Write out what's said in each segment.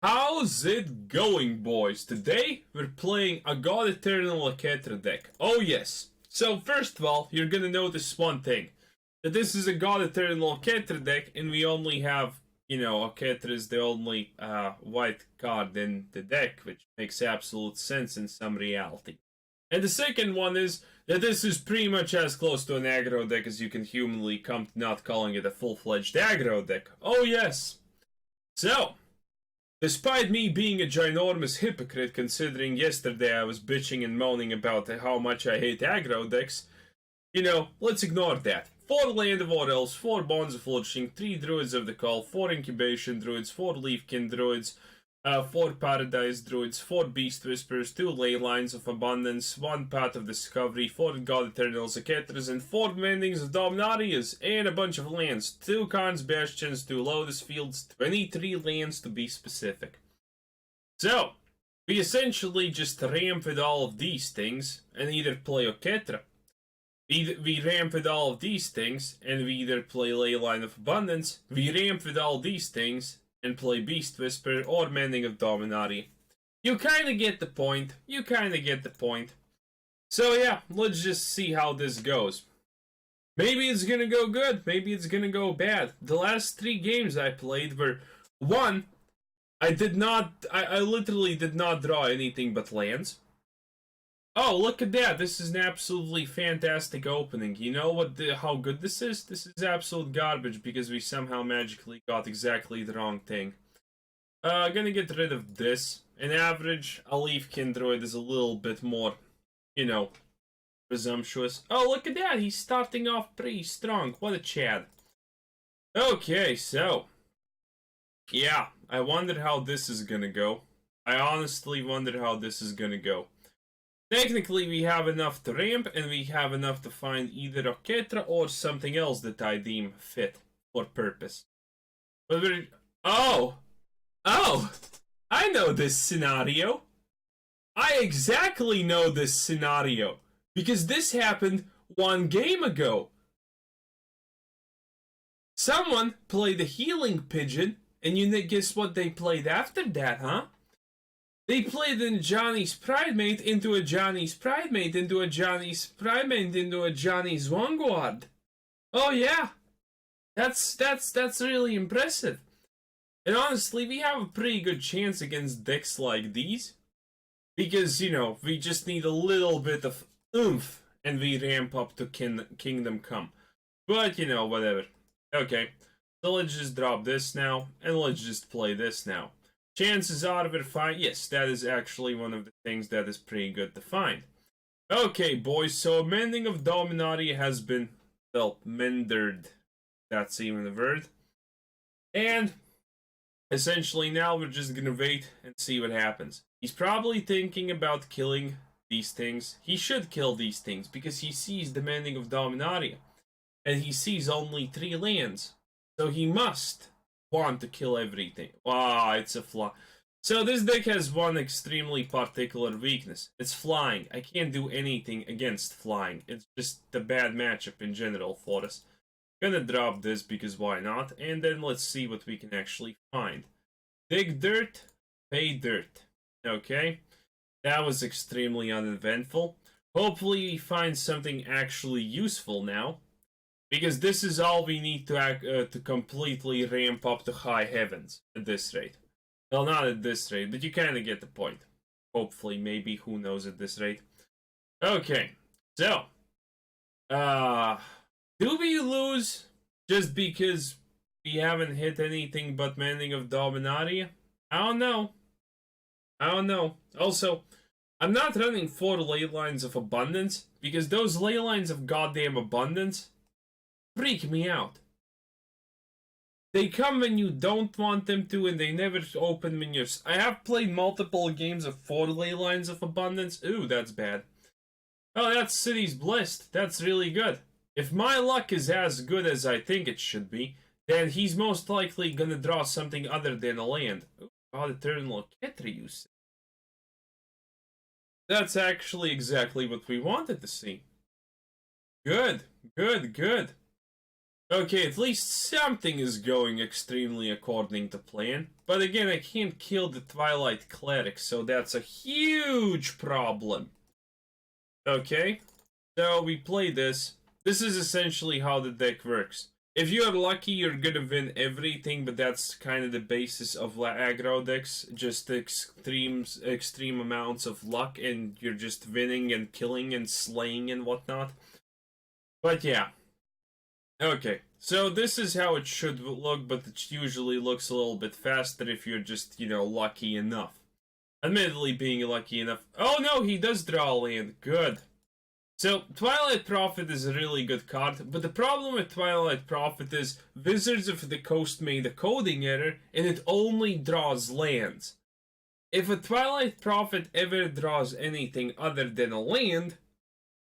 How's it going, boys? Today we're playing a God-Eternal Oketra deck. Oh yes. So first of all, you're gonna notice one thing. That this is a God-Eternal Oketra deck and we only have, Oketra is the only white card in the deck, which makes absolute sense in some reality. And the second one is that this is pretty much as close to an aggro deck as you can humanly come to not calling it a full-fledged aggro deck. Oh yes. So, despite me being a ginormous hypocrite, considering yesterday I was bitching and moaning about how much I hate aggro decks, let's ignore that. 4 Llanowar Elves, 4 Bonds of Flourishing, 3 Druids of the Cowl, 4 Incubation Druids, 4 Leafkin Druids, 4 Paradise Druids, 4 Beast Whispers, 2 Leylines of Abundance, 1 Path of Discovery, 4 God-Eternal Oketras, and 4 Mendings of Dominarias, and a bunch of lands. 2 Karns, Bastions, 2 Lotus Fields, 23 lands to be specific. So, we essentially just ramp with all of these things, and either play Oketra. We ramp with all of these things, and we either play Leyline of Abundance, we ramp with all these things, and play Beast Whisper or Mending of Dominaria. You kinda get the point. So yeah, let's just see how this goes. Maybe it's gonna go good, maybe it's gonna go bad. The last 3 games I played were, 1, I literally did not draw anything but lands. Oh, look at that. This is an absolutely fantastic opening. You know how good this is? This is absolute garbage because we somehow magically got exactly the wrong thing. Gonna get rid of this. In average, a Leafkin Druid is a little bit more, presumptuous. Oh, look at that. He's starting off pretty strong. What a Chad. Okay, so. Yeah, I wonder how this is gonna go. I honestly wonder how this is gonna go. Technically, we have enough to ramp, and we have enough to find either Oketra or something else that I deem fit for purpose. But we're... Oh! I know this scenario! I exactly know this scenario! Because this happened 1 game ago! Someone played a Healing Pigeon, and you guess what they played after that, huh? They played a Johnny's Pridemate into a Johnny's Pridemate into a Johnny's Pridemate into a Johnny's Vanguard. Oh yeah, that's really impressive. And honestly, we have a pretty good chance against decks like these, because we just need a little bit of oomph, and we ramp up to Kingdom Come. But whatever. Okay, so let's just drop this now, and let's just play this now. Chances are we're fine. Yes, that is actually one of the things that is pretty good to find. Okay, boys, so Mending of Dominaria has been, well, mendered. That's even a word. And essentially now we're just gonna wait and see what happens. He's probably thinking about killing these things. He should kill these things because he sees the Mending of Dominaria. And he sees only 3 lands. So he must want to kill everything. Wow, it's a fly. So this deck has one extremely particular weakness. It's flying. I can't do anything against flying. It's just a bad matchup in general for us. Gonna drop this because why not? And then let's see what we can actually find. Dig dirt, pay dirt. Okay, that was extremely uneventful. Hopefully we find something actually useful now. Because this is all we need to completely ramp up to high heavens at this rate. Well, not at this rate, but you kind of get the point. Hopefully, maybe, who knows at this rate. Okay, so. Do we lose just because we haven't hit anything but Mending of Dominaria? I don't know. Also, I'm not running 4 Leylines of Abundance, because those Leylines of goddamn Abundance freak me out. They come when you don't want them to, and they never open when you're... I have played multiple games of 4 Leylines of Abundance. Ooh, that's bad. Oh, that's City's Blessed. That's really good. If my luck is as good as I think it should be, then he's most likely gonna draw something other than a land. Ooh, God-Eternal Oketra, you say. That's actually exactly what we wanted to see. Good. Okay, at least something is going extremely according to plan. But again, I can't kill the Twilight Cleric, so that's a huge problem. Okay, so we play this. This is essentially how the deck works. If you're lucky, you're gonna win everything, but that's kind of the basis of aggro decks. Just extreme amounts of luck, and you're just winning and killing and slaying and whatnot. But yeah. Okay, so this is how it should look, but it usually looks a little bit faster if you're just, lucky enough. Admittedly, being lucky enough. Oh no, he does draw a land. Good. So, Twilight Prophet is a really good card, but the problem with Twilight Prophet is Wizards of the Coast made a coding error, and it only draws lands. If a Twilight Prophet ever draws anything other than a land,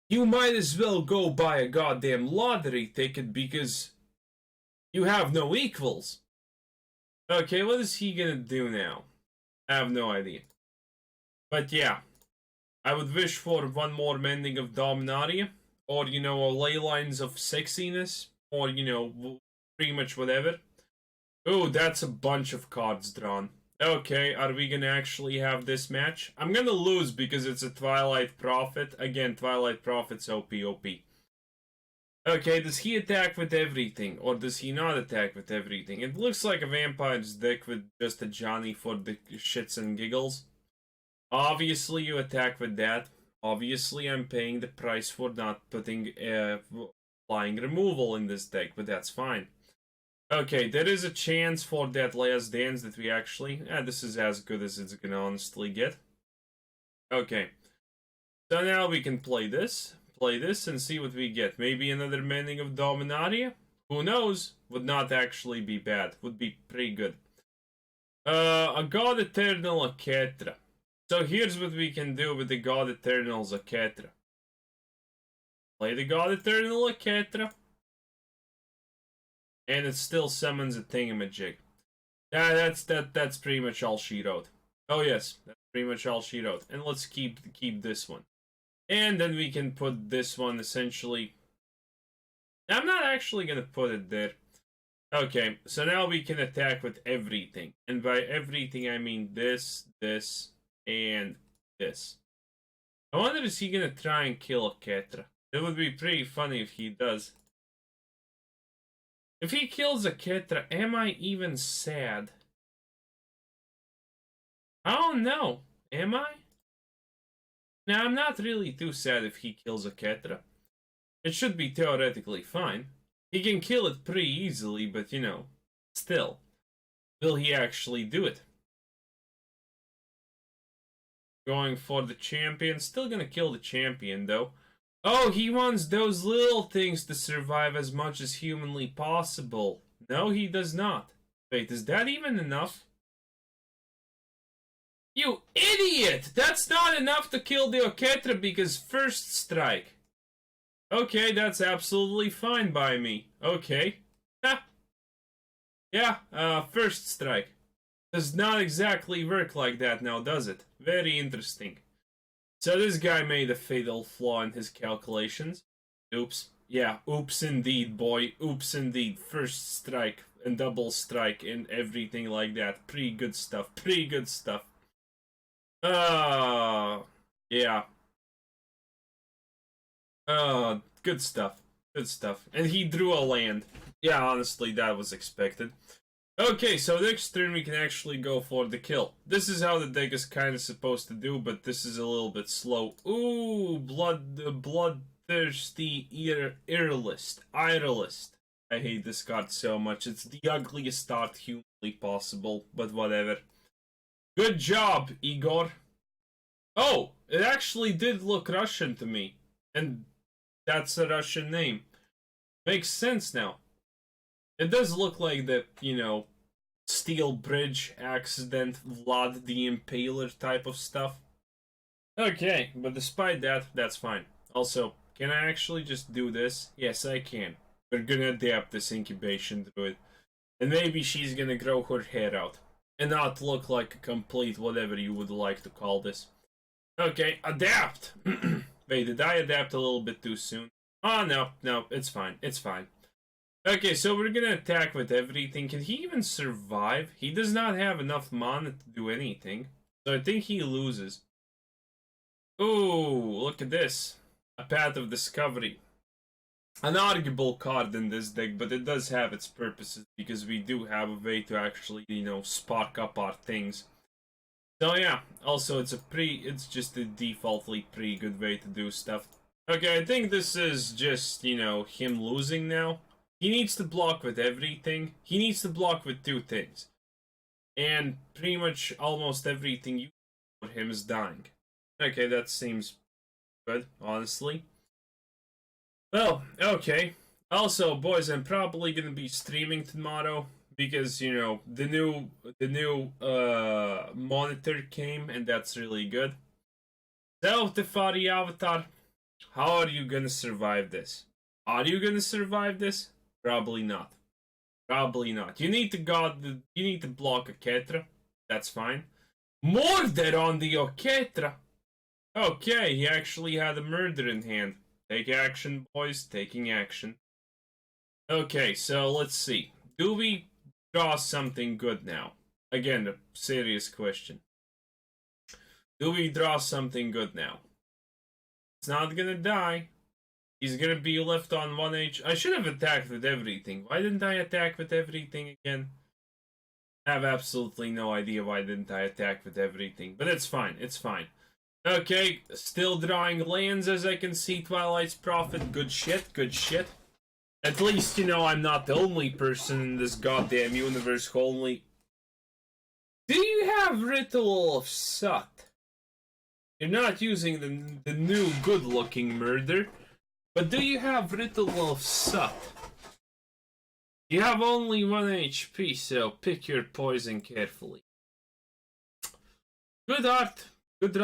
you might as well go buy a goddamn lottery ticket because you have no equals. Okay, what is he gonna do now? I have no idea. But yeah, I would wish for one more Mending of Dominaria, or, a Leylines of Sexiness, or, pretty much whatever. Ooh, that's a bunch of cards drawn. Okay, are we gonna actually have this match? I'm gonna lose because it's a Twilight Prophet. Again, Twilight Prophet's OP. Okay, does he attack with everything? Or does he not attack with everything? It looks like a vampire's deck with just a Johnny for the shits and giggles. Obviously, you attack with that. Obviously, I'm paying the price for not putting flying removal in this deck, but that's fine. Okay, there is a chance for that last dance that we actually... this is as good as it's gonna honestly get. Okay. So now we can play this, and see what we get. Maybe another Mending of Dominaria? Who knows? Would not actually be bad. Would be pretty good. A God-Eternal Oketra. So here's what we can do with the God-Eternal's Oketra. Play the God-Eternal Oketra. And it still summons a thingamajig. That's pretty much all she wrote. Oh yes, that's pretty much all she wrote. And let's keep this one. And then we can put this one essentially. I'm not actually gonna put it there. Okay, so now we can attack with everything. And by everything I mean this, and this. I wonder, is he gonna try and kill Oketra? It would be pretty funny if he does. If he kills Oketra, am I even sad? I don't know. Am I? Now, I'm not really too sad if he kills Oketra. It should be theoretically fine. He can kill it pretty easily, but still. Will he actually do it? Going for the champion. Still gonna kill the champion, though. Oh, he wants those little things to survive as much as humanly possible. No, he does not. Wait, is that even enough? You idiot! That's not enough to kill the Oketra because first strike. Okay, that's absolutely fine by me. Okay. Yeah, first strike. Does not exactly work like that now, does it? Very interesting. So this guy made a fatal flaw in his calculations. Oops. Yeah, oops indeed, boy. Oops indeed. First strike and double strike and everything like that. Pretty good stuff. Pretty good stuff. Yeah. Good stuff. Good stuff. And he drew a land. Yeah, honestly, that was expected. Okay, so next turn we can actually go for the kill. This is how the deck is kind of supposed to do, but this is a little bit slow. Ooh, bloodthirsty Irrelist. I hate this card so much. It's the ugliest start humanly possible, but whatever. Good job, Igor. Oh, it actually did look Russian to me. And that's a Russian name. Makes sense now. It does look like the, Steel Bridge accident, Vlad the Impaler type of stuff. Okay, but despite that, that's fine. Also, can I actually just do this? Yes, I can. We're gonna adapt this Incubation Druid. And maybe she's gonna grow her hair out. And not look like a complete whatever you would like to call this. Okay, adapt! Wait, did I adapt a little bit too soon? Oh, no, it's fine, it's fine. Okay, so we're gonna attack with everything. Can he even survive? He does not have enough mana to do anything. So I think he loses. Ooh, look at this. A Path of Discovery. An arguable card in this deck, but it does have its purposes because we do have a way to actually, spark up our things. So yeah, also it's just a defaultly pretty good way to do stuff. Okay, I think this is just, him losing now. He needs to block with everything. He needs to block with two things. And pretty much almost everything you for him is dying. Okay, that seems good, honestly. Well, okay. Also, boys, I'm probably gonna be streaming tomorrow because the new monitor came and that's really good. So, Tefari Avatar, how are you gonna survive this? Are you gonna survive this? Probably not. Probably not. You need to block Oketra. That's fine. Murder on the Oketra. Okay, he actually had a murder in hand. Take action, boys. Taking action. Okay, so let's see. Do we draw something good now? Again, a serious question. Do we draw something good now? It's not gonna die. He's gonna be left on 1 I should have attacked with everything. Why didn't I attack with everything again? I have absolutely no idea why didn't I attack with everything. But it's fine, it's fine. Okay, still drawing lands as I can see. Twilight's Prophet, good shit, good shit. At least, I'm not the only person in this goddamn universe who only... Do you have Ritual of Sut? You're not using the new good-looking murder. But do you have Ritual of Sut? You have only 1 HP, so pick your poison carefully. Good art. Good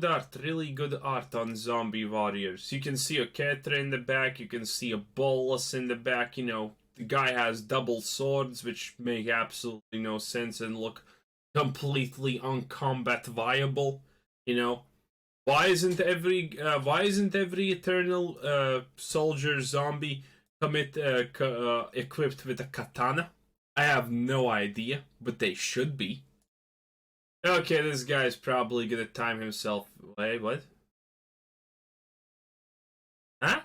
art. Really good art on zombie warriors. You can see a Oketra in the back. You can see a Bolus in the back. The guy has double swords, which make absolutely no sense and look completely uncombat viable. Why isn't every eternal soldier zombie equipped with a katana? I have no idea, but they should be. Okay, this guy's probably gonna time himself. Wait, what? Huh?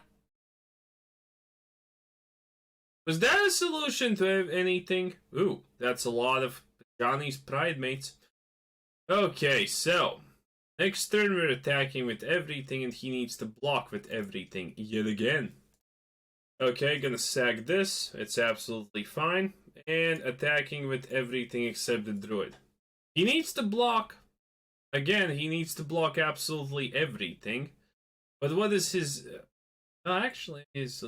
Was that a solution to anything? Ooh, that's a lot of Johnny's Pride mates. Okay, so next turn we're attacking with everything and he needs to block with everything yet again. Okay, gonna sack this. It's absolutely fine. And attacking with everything except the druid. He needs to block. Again, he needs to block absolutely everything. But what is his... actually, his...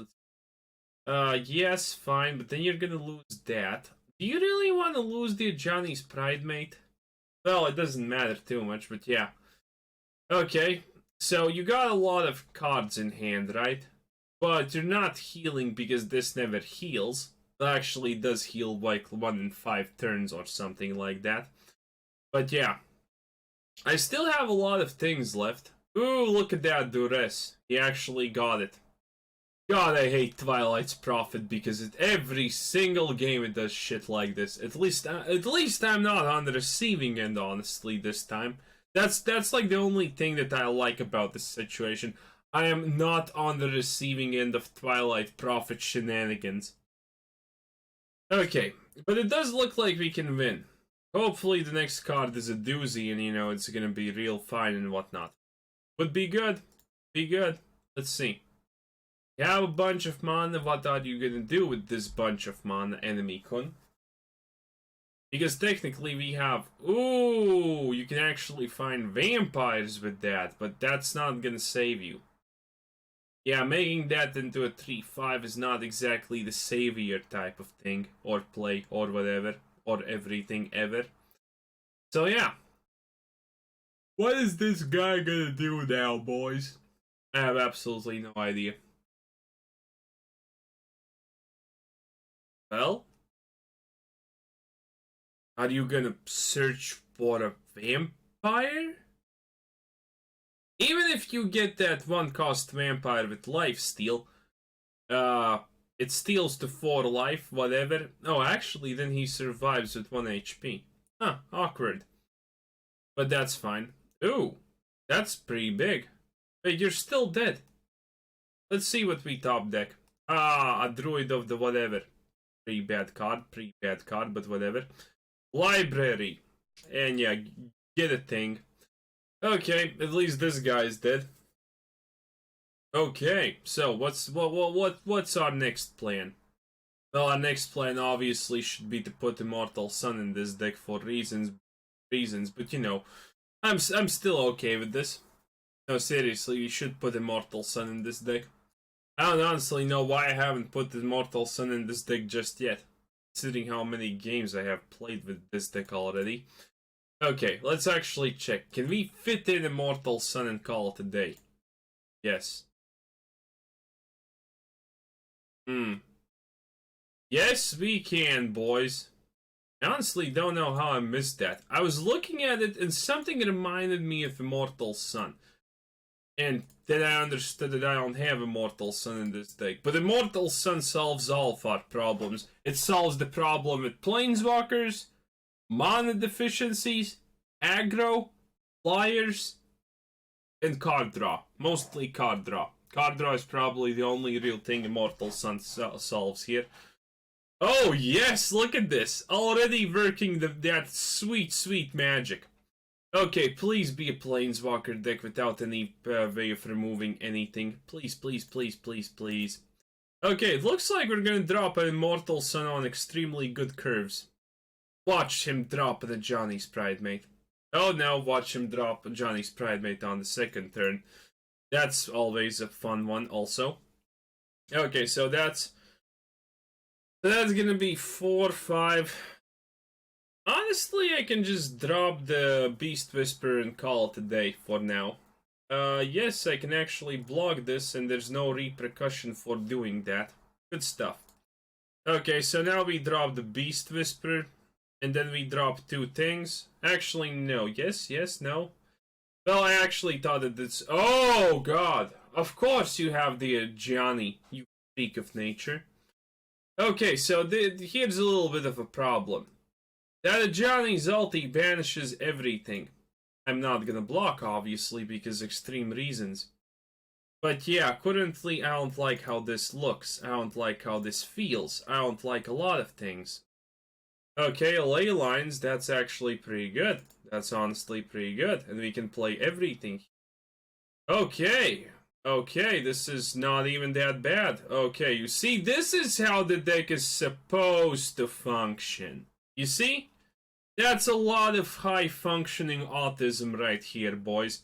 yes, fine, but then you're gonna lose that. Do you really want to lose the Johnny's Pride mate? Well, it doesn't matter too much, but yeah. Okay, so you got a lot of cards in hand, right? But you're not healing because this never heals. It actually does heal like 1 in 5 turns or something like that. But yeah, I still have a lot of things left. Ooh, look at that duress. He actually got it. God, I hate Twilight's Prophet because every single game it does shit like this. At least I'm not on the receiving end, honestly, this time. That's like the only thing that I like about this situation. I am not on the receiving end of Twilight Prophet shenanigans. Okay, but it does look like we can win. Hopefully the next card is a doozy and it's gonna be real fine and whatnot. Would be good. Be good. Let's see. You have a bunch of mana. What are you gonna do with this bunch of mana, enemy-kun? Because technically we have... Ooh, you can actually find vampires with that, but that's not gonna save you. Yeah, making that into a 3/5 is not exactly the savior type of thing, or play, or whatever, or everything ever. So yeah. What is this guy gonna do now, boys? I have absolutely no idea. Well? Are you gonna search for a vampire? Even if you get that 1-cost vampire with lifesteal, It steals to 4 life, whatever. Oh, actually, then he survives with 1 HP. Huh, awkward. But that's fine. Ooh, that's pretty big. Wait, you're still dead. Let's see what we top deck. Ah, a Druid of the whatever. Pretty bad card, but whatever. Library. And yeah, get a thing. Okay, at least this guy's dead. Okay, so what's our next plan? Well, our next plan obviously should be to put Immortal Sun in this deck for reasons, but you know, I'm still okay with this. No, seriously, you should put Immortal Sun in this deck. I don't honestly know why I haven't put Immortal Sun in this deck just yet, considering how many games I have played with this deck already. Okay, let's actually check. Can we fit in Immortal Sun and Cowl today? Yes. Yes, we can, boys. I honestly don't know how I missed that. I was looking at it and something reminded me of Immortal Sun. And then I understood that I don't have Immortal Sun in this deck. But Immortal Sun solves all of our problems. It solves the problem with Planeswalkers, mana deficiencies, aggro, flyers, and card draw. Mostly card draw. Card draw is probably the only real thing Immortal Sun solves here. Oh yes, look at this. Already working that sweet magic. Okay, please be a Planeswalker deck without any way of removing anything. Please. Okay, it looks like we're gonna drop an Immortal Sun on extremely good curves. Watch him drop the Johnny's Pridemate. Oh no, watch him drop Johnny's Pridemate on the second turn. That's always a fun one also. Okay, so that's gonna be 4-5. Honestly, I can just drop the Beast Whisperer and Cowl today for now. Yes, I can actually block this and there's no repercussion for doing that. Good stuff. Okay, so now we drop the Beast Whisperer. And then we drop 2 things. Actually, no. Yes, no. Well, I actually thought that it's... Oh, God. Of course you have the Johnny, you freak of nature. Okay, so here's a little bit of a problem. That Johnny's ulti banishes everything. I'm not gonna block, obviously, because extreme reasons. But yeah, currently I don't like how this looks. I don't like how this feels. I don't like a lot of things. Okay, ley lines, that's actually pretty good. That's honestly pretty good. And we can play everything. Okay, this is not even that bad. Okay, you see, this is how the deck is supposed to function. You see? That's a lot of high-functioning autism right here, boys.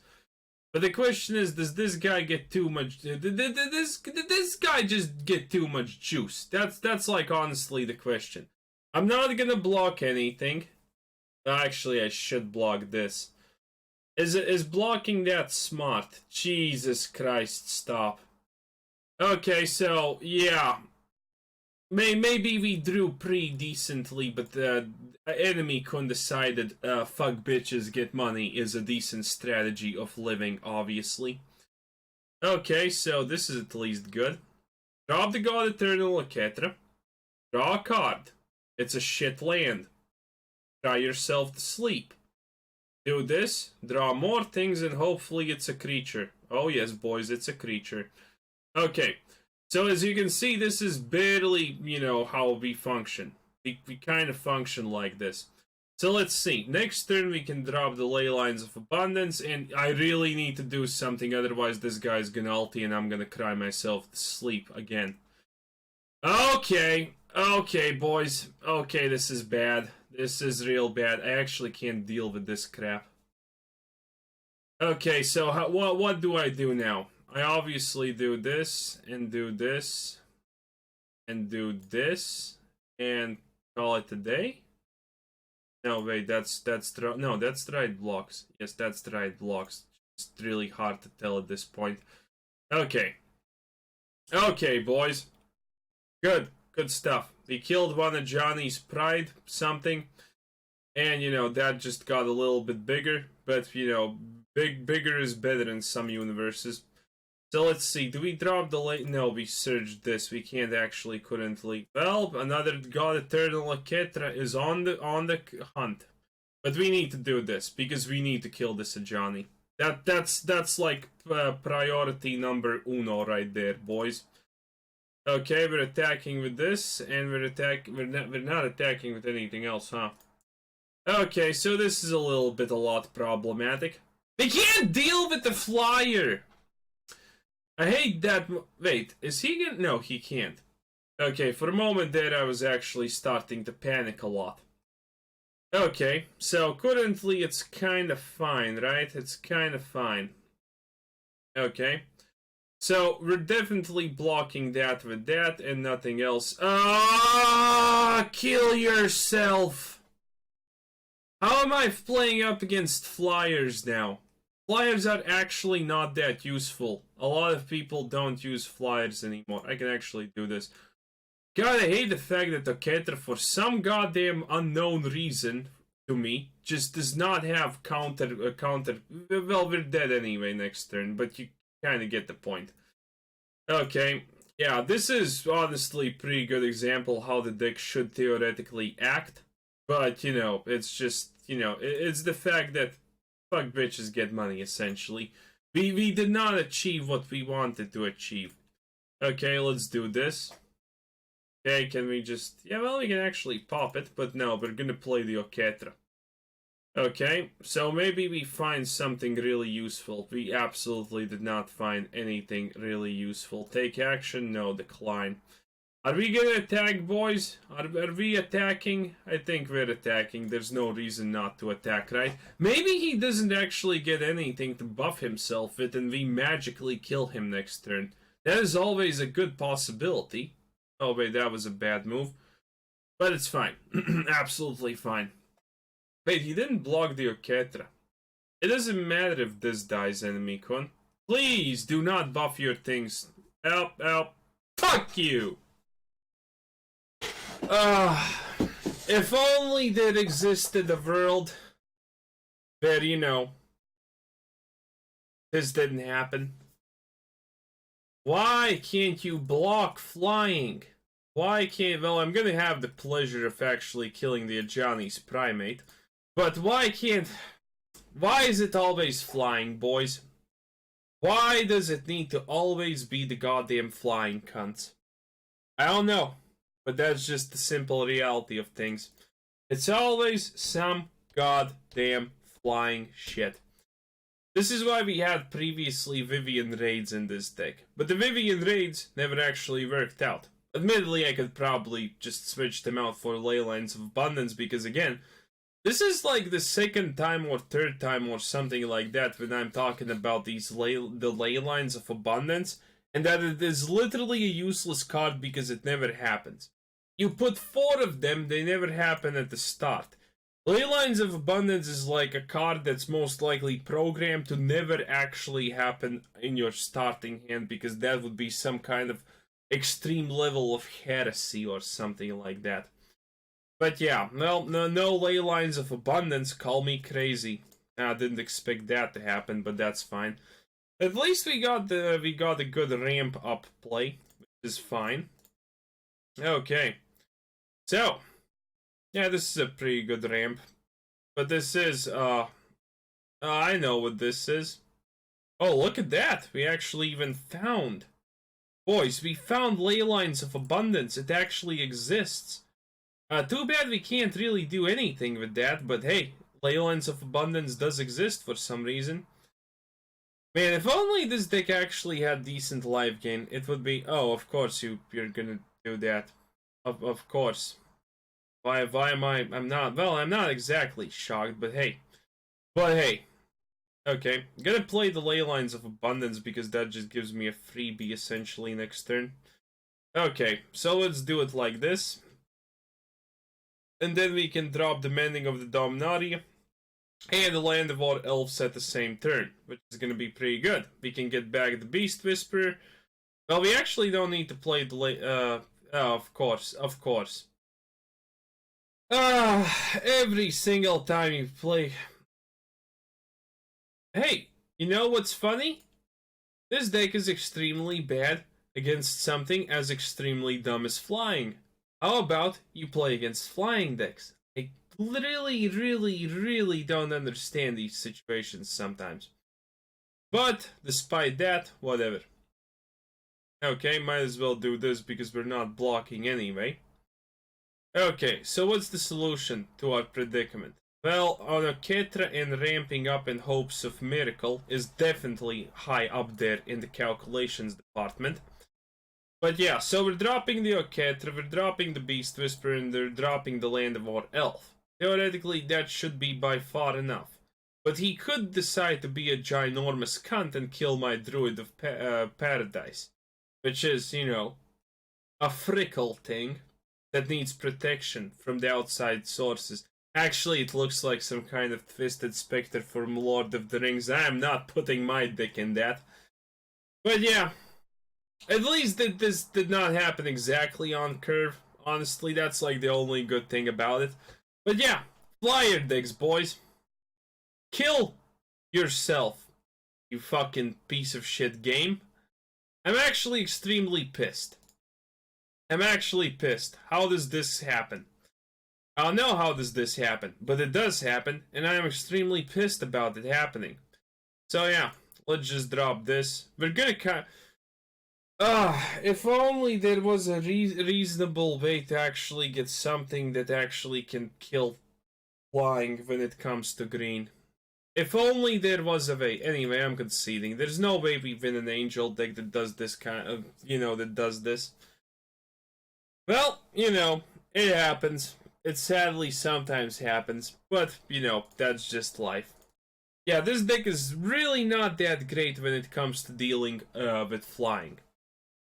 But the question is, does this guy get too much... This guy just get too much juice? That's like, honestly, the question. I'm not gonna block anything. Actually, I should block this. Is blocking that smart? Jesus Christ, stop. Okay, so, yeah. Maybe we drew pretty decently, but the enemy con decided fuck bitches, get money is a decent strategy of living, obviously. Okay, so this is at least good. Drop the God-Eternal Oketra. Draw a card. It's a shit land. Try yourself to sleep. Do this, draw more things, and hopefully it's a creature. Oh yes, boys, it's a creature. Okay, so as you can see, this is barely, you know, how we function. We kind of function like this. So let's see. Next turn we can drop the Leyline of Abundance, and I really need to do something, otherwise this guy's gonna ulti and I'm gonna cry myself to sleep again. Okay, boys. Okay, this is bad. This is real bad. I actually can't deal with this crap. Okay, so what do I do now? I obviously do this, and do this, and do this, and call it a day? No, wait, that's the right blocks. Yes, that's the right blocks. It's really hard to tell at this point. Okay. Okay, boys. Good stuff. We killed one of Johnny's Pride, something. And, you know, that just got a little bit bigger. But, you know, bigger is better in some universes. So let's see, do we drop the late? No, we surged this. We can't actually currently. Well, another God-Eternal Oketra is on the hunt. But we need to do this, because we need to kill this Ajani. That's like priority number uno right there, boys. Okay, we're attacking with this, and we're not attacking with anything else, huh? Okay, so this is a lot problematic. They can't deal with the flyer! I hate that. Wait, is he gonna? No, he can't. Okay, for a moment there I was actually starting to panic a lot. Okay, so currently it's kind of fine, right? It's kind of fine. Okay. So we're definitely blocking that with that and nothing else. Ah, kill yourself! How am I playing up against flyers now? Flyers are actually not that useful. A lot of people don't use flyers anymore. I can actually do this. God, I hate the fact that Oketra, for some goddamn unknown reason to me, just does not have counter. Well, we're dead anyway next turn, but you kind of get the point. Okay, yeah, this is honestly a pretty good example how the deck should theoretically act. But, you know, it's just, you know, it's the fact that fuck bitches get money, essentially. We did not achieve what we wanted to achieve. Okay, let's do this. Okay, can we just... Yeah, well, we can actually pop it, but no, we're gonna play the Oketra. Okay, so maybe we find something really useful. We absolutely did not find anything really useful. Take action? No, decline. Are we gonna attack, boys? Are we attacking? I think we're attacking. There's no reason not to attack, right? Maybe he doesn't actually get anything to buff himself with and we magically kill him next turn. That is always a good possibility. Oh wait, that was a bad move. But it's fine. Absolutely fine. Wait, he didn't block the Oketra. It doesn't matter if this dies, enemy con. Please do not buff your things. Help, help. Fuck you! If only there existed a world where, you know, this didn't happen. Why can't you block flying? Why can't... Well, I'm gonna have the pleasure of actually killing the Ajani's primate. But why can't... Why is it always flying, boys? Why does it need to always be the goddamn flying cunts? I don't know. But that's just the simple reality of things. It's always some goddamn flying shit. This is why we had previously Vivian raids in this deck. But the Vivian raids never actually worked out. Admittedly, I could probably just switch them out for Leylines of Abundance because, again, this is like the second time or third time or something like that when I'm talking about the Leylines of Abundance, and that it is literally a useless card because it never happens. You put 4 of them, they never happen at the start. Leylines of Abundance is like a card that's most likely programmed to never actually happen in your starting hand because that would be some kind of extreme level of heresy or something like that. But yeah, well, no Leylines of Abundance, call me crazy. I didn't expect that to happen, but that's fine. At least we got a good ramp up play, which is fine. Okay. So, yeah, this is a pretty good ramp. But this is, I know what this is. Oh, look at that! We actually even found... Boys, we found Leylines of Abundance. It actually exists. Too bad we can't really do anything with that, but hey, Leylines of Abundance does exist for some reason. Man, if only this deck actually had decent life gain, it would be... Oh, of course you're gonna do that. Of course. Why am I... I'm not exactly shocked, but hey. Okay, I'm gonna play the Leylines of Abundance because that just gives me a freebie essentially next turn. Okay, so let's do it like this. And then we can drop the Mending of the Dominaria and the Llanowar Elves at the same turn, which is gonna be pretty good. We can get back the Beast Whisperer. Well, we actually don't need to play the of course. Every single time you play... Hey, you know what's funny? This deck is extremely bad against something as extremely dumb as flying. How about you play against flying decks? I really don't understand these situations sometimes. But, despite that, whatever. Okay, might as well do this because we're not blocking anyway. Okay, so what's the solution to our predicament? Well, on Oketra and ramping up in hopes of miracle is definitely high up there in the calculations department. But yeah, so we're dropping the Oketra, we're dropping the Beast Whisperer, and they're dropping the Llanowar Elf. Theoretically, that should be by far enough. But he could decide to be a ginormous cunt and kill my Druid of Paradise. Which is, you know, a frickle thing that needs protection from the outside sources. Actually, it looks like some kind of twisted specter from Lord of the Rings. I am not putting my dick in that. But yeah, at least this did not happen exactly on curve. Honestly, that's like the only good thing about it. But yeah, flyer decks, boys. Kill yourself, you fucking piece of shit game. I'm actually extremely pissed. I'm actually pissed. How does this happen? I don't know how does this happen, but it does happen, and I am extremely pissed about it happening. So yeah, let's just drop this. We're gonna if only there was a reasonable way to actually get something that actually can kill flying when it comes to green. If only there was a way. Anyway, I'm conceding. There's no way we win an angel deck that does this kind of, that does this. Well, it happens. It sadly sometimes happens, but, that's just life. Yeah, this deck is really not that great when it comes to dealing with flying.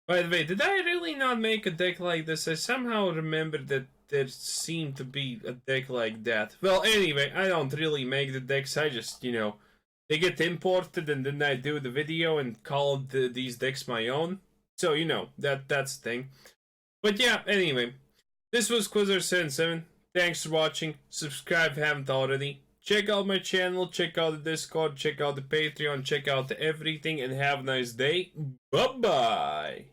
By the way, did I really not make a deck like this? I somehow remember that there seemed to be a deck like that. Well, anyway, I don't really make the decks. I just, they get imported and then I do the video and call these decks my own. So, that's the thing. But yeah, anyway, this was Quizzer77. Thanks for watching. Subscribe if you haven't already. Check out my channel, check out the Discord, check out the Patreon, check out everything, and have a nice day. Bye-bye!